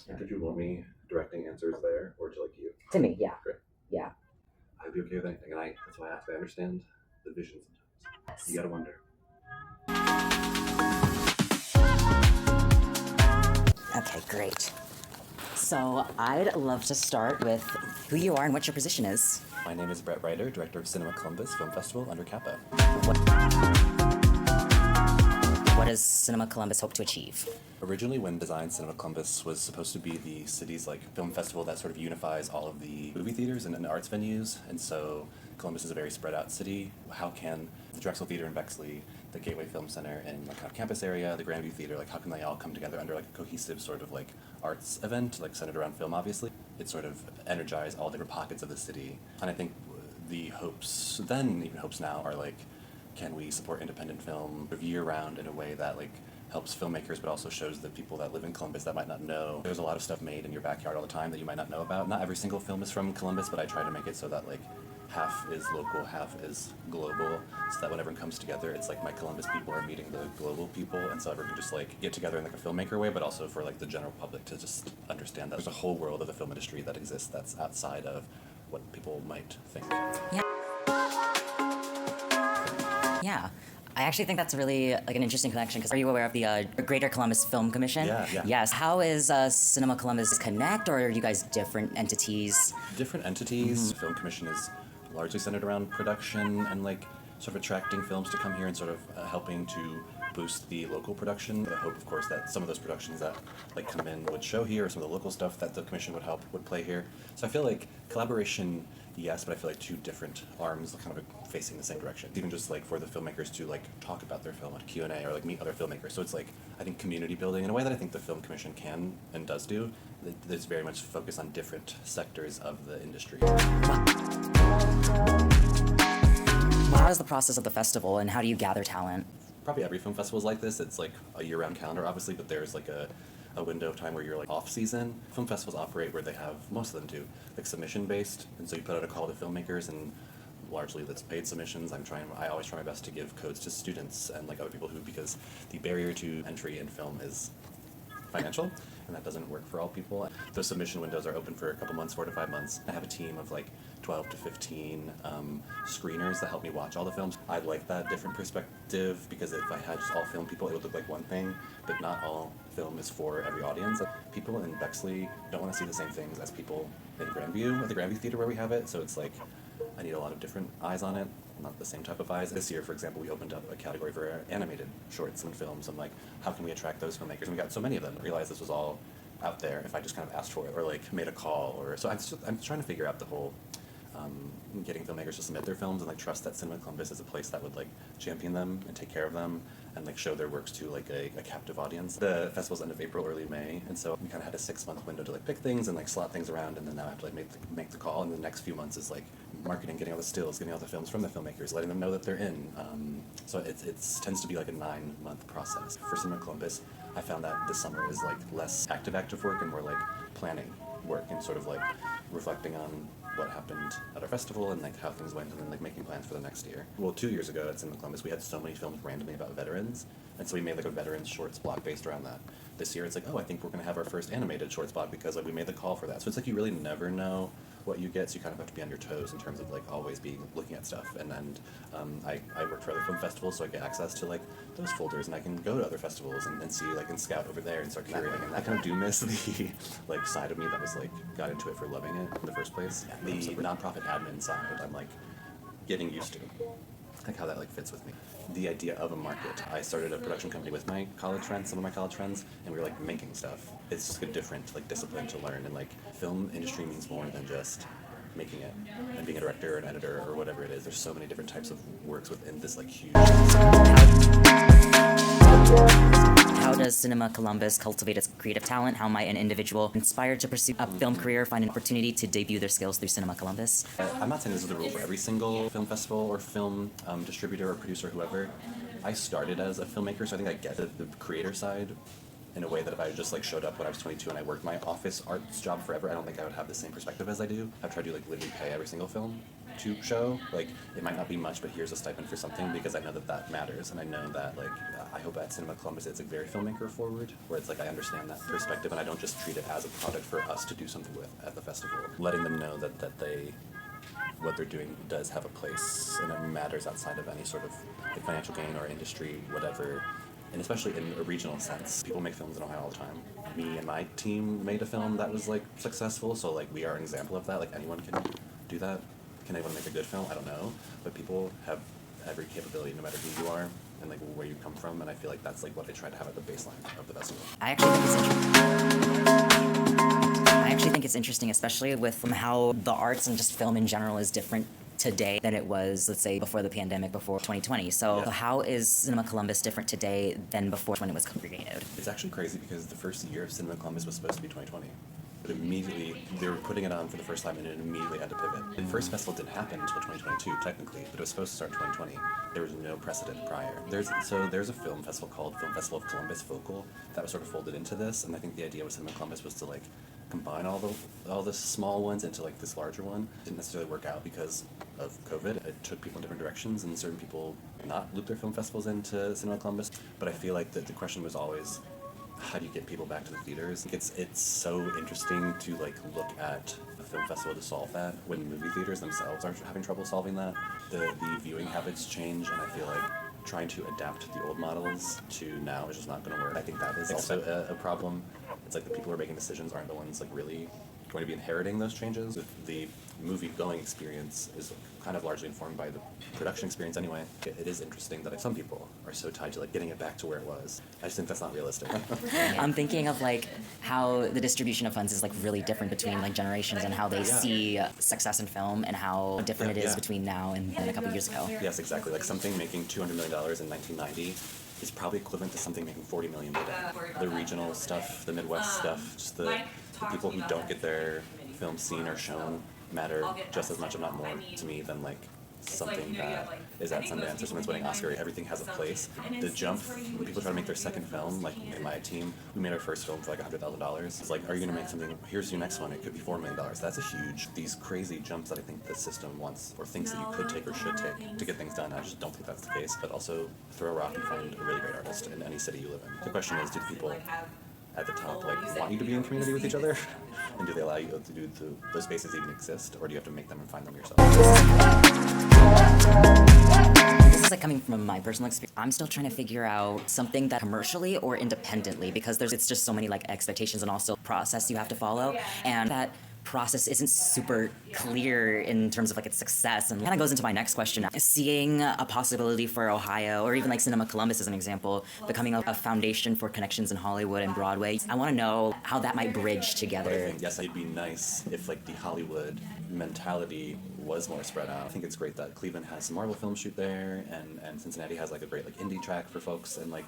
Did you want me directing answers there, or would you like you? To me, yeah. Great. Yeah. I'd be okay with anything, and that's why I ask. I understand the vision sometimes. You gotta wonder. Okay, great. So I'd love to start with who you are and what your position is. My name is Brett Reiter, director of Cinema Columbus Film Festival under CAPA. What does Cinema Columbus hope to achieve? Originally, when designed, Cinema Columbus was supposed to be the city's film festival that sort of unifies all of the movie theaters and arts venues. And so Columbus is a very spread out city. How can the Drexel Theater in Bexley, the Gateway Film Center in kind of campus area, the Grandview Theater, how can they all come together under a cohesive sort of arts event, centered around film, obviously? It sort of energized all different pockets of the city. And I think the hopes then, even hopes now, are can we support independent film year-round in a way that helps filmmakers, but also shows the people that live in Columbus that might not know. There's a lot of stuff made in your backyard all the time that you might not know about. Not every single film is from Columbus, but I try to make it so that half is local, half is global, so that when everyone comes together, it's my Columbus people are meeting the global people, and so everyone can just get together in a filmmaker way, but also for the general public to just understand that there's a whole world of the film industry that exists that's outside of what people might think. Yeah. Yeah. I actually think that's really an interesting connection, because are you aware of the Greater Columbus Film Commission? Yeah. Yes. How is Cinema Columbus connect, or are you guys different entities? Different entities. The Film Commission is largely centered around production and sort of attracting films to come here and sort of helping to boost the local production. The hope, of course, that some of those productions that come in would show here, or some of the local stuff that the commission would play here. So I feel collaboration, yes, but I feel two different arms kind of facing the same direction. Even just for the filmmakers to talk about their film at Q&A or meet other filmmakers. So it's I think community building in a way that I think the Film Commission can and does do. There's very much focus on different sectors of the industry. How is the process of the festival, and how do you gather talent? Probably every film festival is like this. It's a year-round calendar, obviously, but there's a window of time where you're off-season. Film festivals operate where they have, most of them do, submission-based, and so you put out a call to filmmakers, and largely that's paid submissions. I always try my best to give codes to students and other people because the barrier to entry in film is financial, and that doesn't work for all people. Those submission windows are open for a couple months, 4 to 5 months. I have a team of 12 to 15 screeners that help me watch all the films. I like that different perspective, because if I had just all film people, it would look like one thing, but not all film is for every audience. People in Bexley don't want to see the same things as people in Grandview, at the Grandview Theater where we have it, so it's I need a lot of different eyes on it, not the same type of eyes. This year, for example, we opened up a category for animated shorts and films. I'm how can we attract those filmmakers? And we got so many of them. I realized this was all out there if I just kind of asked for it, or made a call, or so. I'm trying to figure out the whole getting filmmakers to submit their films and trust that Cinema Columbus is a place that would champion them and take care of them and show their works to a captive audience. The festival's end of April, early May, and so we kind of had a 6-month window to pick things and slot things around, and then now I have to make the call. And the next few months is marketing, getting all the stills, getting all the films from the filmmakers, letting them know that they're in. So it tends to be a 9-month process. For Cinema Columbus, I found that this summer is less active work and more planning work, and sort of reflecting on what happened at our festival and how things went, and then making plans for the next year. Well, 2 years ago at Cinema Columbus, we had so many films randomly about veterans, and so we made a veterans shorts block based around that. This year it's I think we're going to have our first animated shorts block because we made the call for that. So it's you really never know what you get, so you kind of have to be on your toes in terms of always being looking at stuff. And then I work for other film festivals, so I get access to those folders, and I can go to other festivals and see and scout over there and start curating. And I kind of do miss the side of me that was got into it for loving it in the first place. The nonprofit admin side, I'm getting used to. How that fits with me. The idea of a market. I started a production company with my college friends, some of my college friends, and we were making stuff. It's just a different discipline to learn, and film industry means more than just making it and being a director or an editor or whatever it is. There's so many different types of works within this huge. How does Cinema Columbus cultivate its creative talent? How might an individual inspired to pursue a film career find an opportunity to debut their skills through Cinema Columbus? I'm not saying this is the rule for every single film festival or film distributor or producer, whoever. I started as a filmmaker, so I think I get the creator side in a way that if I just like showed up when I was 22 and I worked my office arts job forever, I don't think I would have the same perspective as I do. I've tried to like literally pay every single film to show. Like, it might not be much, but here's a stipend for something, because I know that that matters, and I know that like I hope at Cinema Columbus it's like very filmmaker forward, where it's like I understand that perspective and I don't just treat it as a product for us to do something with at the festival. Letting them know that they what they're doing does have a place and it matters outside of any sort of like financial gain or industry, whatever. And especially in a regional sense, people make films in Ohio all the time. Me and my team made a film that was like successful, so like we are an example of that. Like, anyone can do that. Can anyone make a good film? I don't know, but people have every capability, no matter who you are and like where you come from. And I feel like that's like what I try to have at the baseline of the festival. I actually think it's interesting, especially with how the arts and just film in general is different today than it was, let's say, before the pandemic, before 2020. So Yeah. how is Cinema Columbus different today than before when it was created? It's actually crazy because the first year of Cinema Columbus was supposed to be 2020. But immediately, they were putting it on for the first time and it immediately had to pivot. The first festival didn't happen until 2022, technically, but it was supposed to start 2020. There was no precedent prior. There's a film festival called Film Festival of Columbus Focal that was sort of folded into this, and I think the idea with Cinema Columbus was to like combine all the small ones into like this larger one. It didn't necessarily work out because of COVID. It took people in different directions, and certain people not loop their film festivals into Cinema Columbus. But I feel like the question was always, how do you get people back to the theaters? It's so interesting to like look at a film festival to solve that when movie theaters themselves are having trouble solving that. The viewing habits change, and I feel like trying to adapt the old models to now is just not going to work. I think that is also a problem. It's like the people who are making decisions aren't the ones like really going to be inheriting those changes. The movie-going experience is kind of largely informed by the production experience anyway. It is interesting that like, some people are so tied to like getting it back to where it was. I just think that's not realistic. I'm thinking of like how the distribution of funds is like really different between like generations and how they see success in film and how different it is between now and a couple years ago. Yes, exactly. Like something making $200 million in 1990 is probably equivalent to something making $40 million today. The regional stuff, the Midwest stuff, just the people who don't get their film seen or shown matter just as much, if not more, to me than like something that is at Sundance or someone's winning Oscar. Everything has a place. The jump when people try to make their second film, like in my team, we made our first film for like $100,000. It's like, are you gonna make something? Here's your next one. It could be $4 million. That's a huge. These crazy jumps that I think the system wants or thinks that you could take or should take to get things done. I just don't think that's the case. But also throw a rock and find a really great artist in any city you live in. The question is, do people at the top like want you to be in community with each other, and do they allow you to do those spaces even exist, or do you have to make them and find them yourself? This is like coming from my personal experience. I'm still trying to figure out something that commercially or independently, because it's just so many like expectations and also process you have to follow, and that process isn't super clear in terms of like its success, and kind of goes into my next question. Seeing a possibility for Ohio, or even like Cinema Columbus as an example, becoming a foundation for connections in Hollywood and Broadway. I want to know how that might bridge together. Yes, it'd be nice if like the Hollywood mentality was more spread out. I think it's great that Cleveland has some Marvel film shoot there, and Cincinnati has like a great like indie track for folks, and like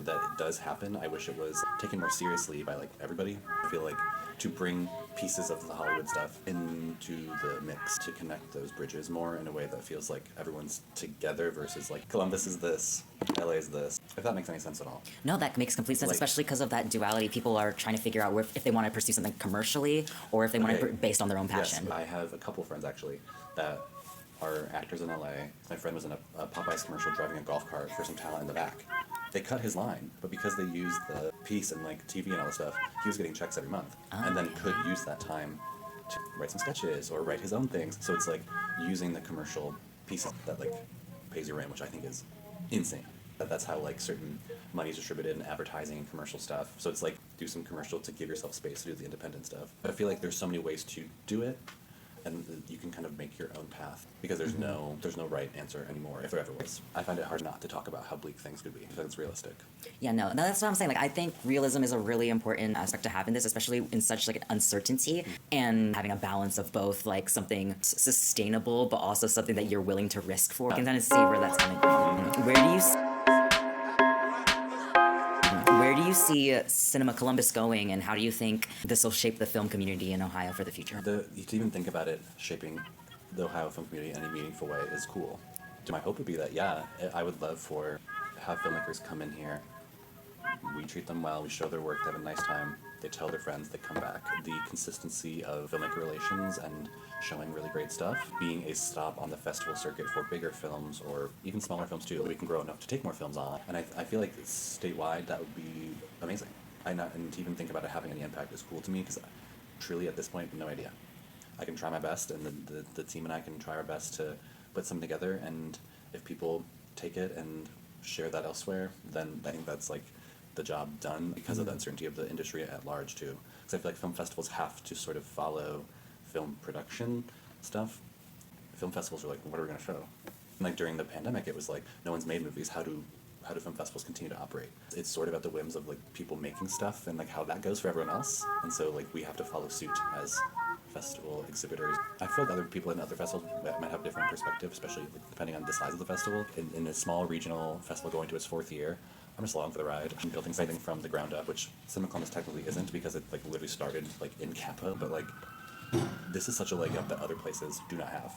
that it does happen. I wish it was taken more seriously by like everybody. I feel like to bring pieces of the Hollywood stuff into the mix, to connect those bridges more in a way that feels like everyone's together versus like Columbus is this, LA is this. If that makes any sense at all. No, that makes complete sense, Like- especially because of that duality. People are trying to figure out if they want to pursue something commercially or if they want to based on their own passion. Yes, I have a couple friends actually that are actors in LA. My friend was in a Popeyes commercial driving a golf cart for some talent in the back. They cut his line, but because they used the piece and like TV and all this stuff, he was getting checks every month, and then could use that time to write some sketches or write his own things. So it's like using the commercial pieces that like pays your rent, which I think is insane. That's how like certain money is distributed in advertising and commercial stuff. So it's like do some commercial to give yourself space to do the independent stuff. But I feel like there's so many ways to do it, and you can kind of make your own path, because there's no right answer anymore, if there ever was. I find it hard not to talk about how bleak things could be, if it's realistic. Yeah, no, that's what I'm saying. Like, I think realism is a really important aspect to have in this, especially in such like an uncertainty, and having a balance of both like something sustainable, but also something that you're willing to risk for. You can kind of see where that's coming from. Where do you see Cinema Columbus going, and how do you think this will shape the film community in Ohio for the future? To even think about it shaping the Ohio film community in any meaningful way is cool. My hope would be that, yeah, I would love for have filmmakers come in here. We treat them well, we show their work, they have a nice time, they tell their friends, they come back. The consistency of filmmaker relations and showing really great stuff, being a stop on the festival circuit for bigger films or even smaller films too, we can grow enough to take more films on. And I feel like statewide that would be amazing. And to even think about it having any impact is cool to me because truly at this point, no idea. I can try my best, and the team and I can try our best to put something together, and if people take it and share that elsewhere, then I think that's like the job done because of the uncertainty of the industry at large too. Because I feel like film festivals have to sort of follow film production stuff. Film festivals are like, what are we going to show? And like during the pandemic, it was like, no one's made movies. How do film festivals continue to operate? It's sort of at the whims of like people making stuff and like how that goes for everyone else. And so like we have to follow suit as festival exhibitors. I feel like other people in other festivals might have different perspectives, especially like, depending on the size of the festival. In a small regional festival going to its 4th year, I'm just along for the ride. I'm building something from the ground up, which CinemaColumbus technically isn't because it like literally started like in CAPA, but like this is such a leg up that other places do not have.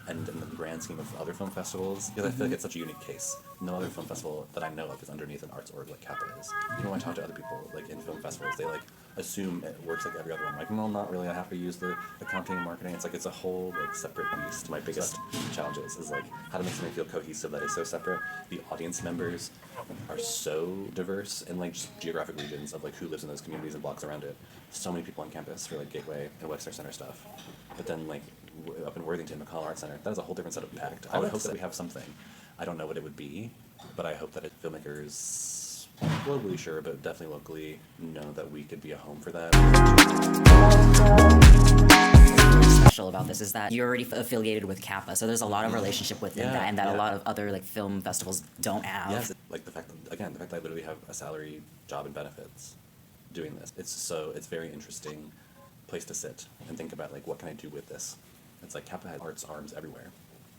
And in the grand scheme of other film festivals, because I feel like it's such a unique case. No other film festival that I know of is underneath an arts org like CAPA is. Even when I talk to other people like in film festivals, they like assume it works like every other one. Like, no, not really. I have to use the accounting and marketing. It's like it's a whole like separate beast. My biggest challenges is like how to make something feel cohesive that is so separate. The audience members are so diverse in like just geographic regions of like who lives in those communities and blocks around it. So many people on campus for like Gateway and Wexner Center stuff. But then like up in Worthington, McCall Art Center, that is a whole different set of impact. I would hope that we have something. I don't know what it would be, but I hope that filmmakers, globally sure, but definitely locally, know that we could be a home for that. What's special about this is that you're already affiliated with CAPA, so there's a lot of relationship within that, and that a lot of other like film festivals don't have. Yes, like the fact that I literally have a salary, job, and benefits doing this. It's very interesting place to sit and think about like what can I do with this. It's like CAPA has arts arms everywhere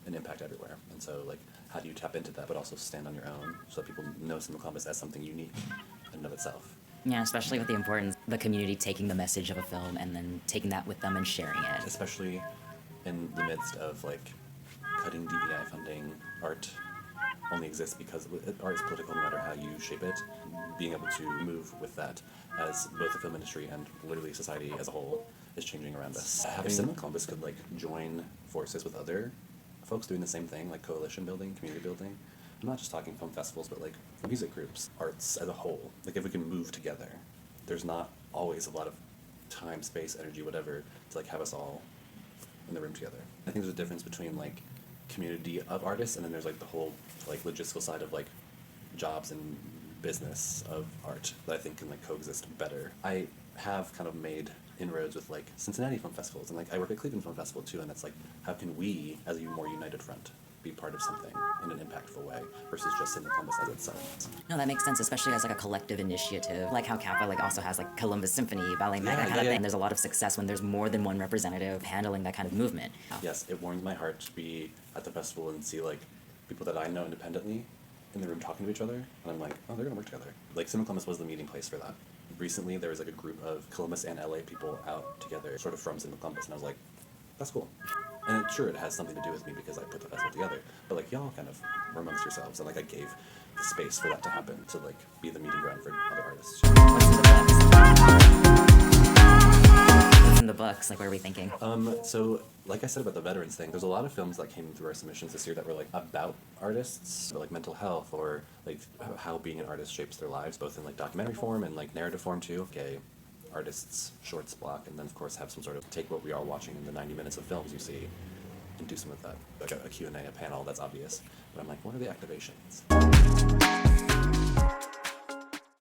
and impact everywhere. And so like how do you tap into that but also stand on your own so that people know CinemaColumbus as something unique in and of itself. Yeah, especially with the importance the community taking the message of a film and then taking that with them and sharing it. Especially in the midst of like cutting DEI funding, art only exists because art is political no matter how you shape it. Being able to move with that as both the film industry and literally society as a whole is changing around us. Having CinemaColumbus could like join forces with other folks doing the same thing, like coalition building, community building. I'm not just talking film festivals, but like music groups, arts as a whole. Like if we can move together, there's not always a lot of time, space, energy, whatever, to like have us all in the room together. I think there's a difference between like community of artists and then there's like the whole like logistical side of like jobs and business of art that I think can like coexist better. I have kind of made inroads with like Cincinnati film festivals and like I work at Cleveland Film Festival too, and it's like how can we as a more united front be part of something in an impactful way versus just CinemaColumbus as itself. No, that makes sense, especially as like a collective initiative, like how CAPA like also has like Columbus Symphony, Ballet Mag, that kind of thing. There's a lot of success when there's more than one representative handling that kind of movement. Yes, it warms my heart to be at the festival and see like people that I know independently in the room talking to each other, and I'm like, oh, they're gonna work together. Like CinemaColumbus was the meeting place for that. Recently, there was like a group of Columbus and LA people out together, sort of from CinemaColumbus, and I was like, that's cool. And it has something to do with me because I put the festival together, but like y'all kind of were amongst yourselves, and like I gave the space for that to happen, to like be the meeting ground for other artists. What's in the books? Like, what are we thinking? So like I said about the veterans thing, there's a lot of films that came through our submissions this year that were like about artists, or like mental health, or like how being an artist shapes their lives, both in like documentary form and like narrative form too. Okay, artists shorts block, and then of course have some sort of take what we are watching in the 90 minutes of films you see and do some of that, like a Q&A, a panel, that's obvious, but I'm like, what are the activations?